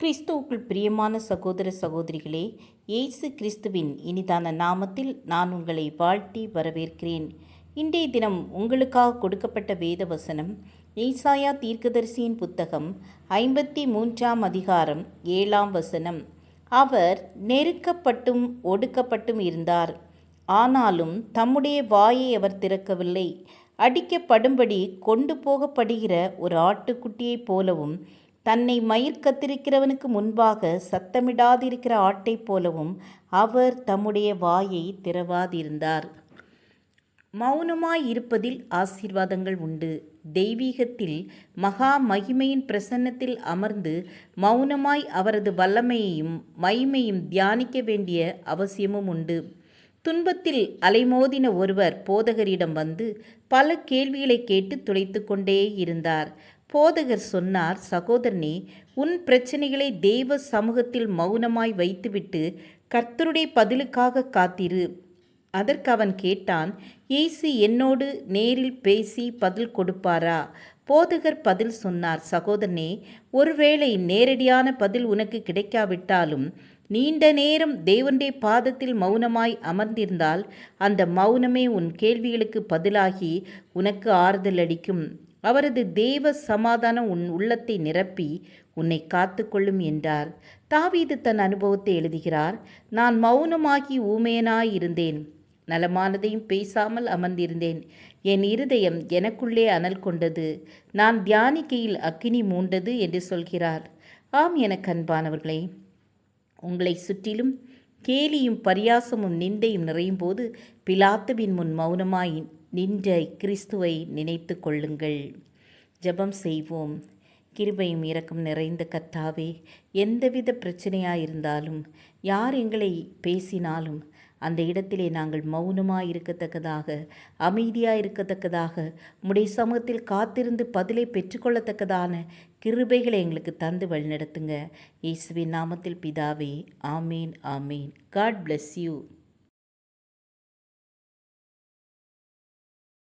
கிறிஸ்துவுக்குள் பிரியமான சகோதர சகோதரிகளே, இயேசு கிறிஸ்துவின் இனிதான நாமத்தில் நான் உங்களை வாழ்த்தி வரவேற்கிறேன். இன்றைய தினம் உங்களுக்காக கொடுக்கப்பட்ட வேத வசனம் ஏசாயா தீர்க்கதரிசியின் புத்தகம் 53ஆம் அதிகாரம் 7ஆம் வசனம். அவர் நெருக்கப்பட்டும் ஒடுக்கப்பட்டும் இருந்தார், ஆனாலும் தம்முடைய வாயை அவர் திறக்கவில்லை. அடிக்கப்படும்படி கொண்டு போகப்படுகிற ஒரு ஆட்டுக்குட்டியைப் போலவும், தன்னை மயிர் கத்திரிக்கிறவனுக்கு முன்பாக சத்தமிடாதிருக்கிற ஆட்டைப் போலவும் அவர் தம்முடைய வாயை திறவாதிருந்தார். மௌனமாய் இருப்பதில் ஆசீர்வாதங்கள் உண்டு. தெய்வீகத்தில் மகா மகிமையின் பிரசன்னத்தில் அமர்ந்து மௌனமாய் அவரது வல்லமையையும் மகிமையும் தியானிக்க வேண்டிய அவசியமும் உண்டு. துன்பத்தில் அலைமோதின ஒருவர் போதகரிடம் வந்து பல கேள்விகளை கேட்டு துளைத்து கொண்டே இருந்தார். போதகர் சொன்னார், சகோதரனே, உன் பிரச்சனைகளை தெய்வ சமூகத்தில் மௌனமாய் வைத்துவிட்டு கர்த்தருடைய பதிலுக்காக காத்திரு. அதற்கு அவன் கேட்டான், இயேசு என்னோடு நேரில் பேசி பதில் கொடுப்பாரா? போதகர் பதில் சொன்னார், சகோதரனே, ஒருவேளை நேரடியான பதில் உனக்கு கிடைக்காவிட்டாலும் நீண்ட நேரம் தேவனுடைய பாதத்தில் மௌனமாய் அமர்ந்திருந்தால் அந்த மௌனமே உன் கேள்விகளுக்கு பதிலாகி உனக்கு ஆறுதல் அளிக்கும். அவரது தேவ சமாதானம் உன் உள்ளத்தை நிரப்பி உன்னை காத்து கொள்ளும் என்றார். தாவீது தன் அனுபவத்தை எழுதுகிறார். நான் மௌனமாகி ஊமையனாயிருந்தேன், நலமானதையும் பேசாமல் அமர்ந்திருந்தேன். என் இருதயம் எனக்குள்ளே அனல் கொண்டது, நான் தியானிக்கையில் அக்கினி மூண்டது என்று சொல்கிறார். ஆம், எனக்கு அன்பானவர்களே, உங்களை சுற்றிலும் கேலியும் பரியாசமும் நிந்தையும் நிறையும் போது பிலாத்துவின் முன் மௌனமாய் நின்ற கிறிஸ்துவை நினைத்து கொள்ளுங்கள். ஜெபம் செய்வோம். கிருபையும் இரக்கம் நிறைந்த கர்த்தாவே, எந்தவித பிரச்சனையாயிருந்தாலும் யார் எங்களை பேசினாலும் அந்த இடத்திலே நாங்கள் மௌனமாக இருக்கத்தக்கதாக, அமைதியாக இருக்கத்தக்கதாக, உம்முடைய சமூகத்தில் காத்திருந்து பதிலை பெற்றுக்கொள்ளத்தக்கதான கிருபைகளை எங்களுக்கு தந்து வழிநடத்துங்க. இயேசுவின் நாமத்தில் பிதாவே, ஆமீன் ஆமீன். God bless you.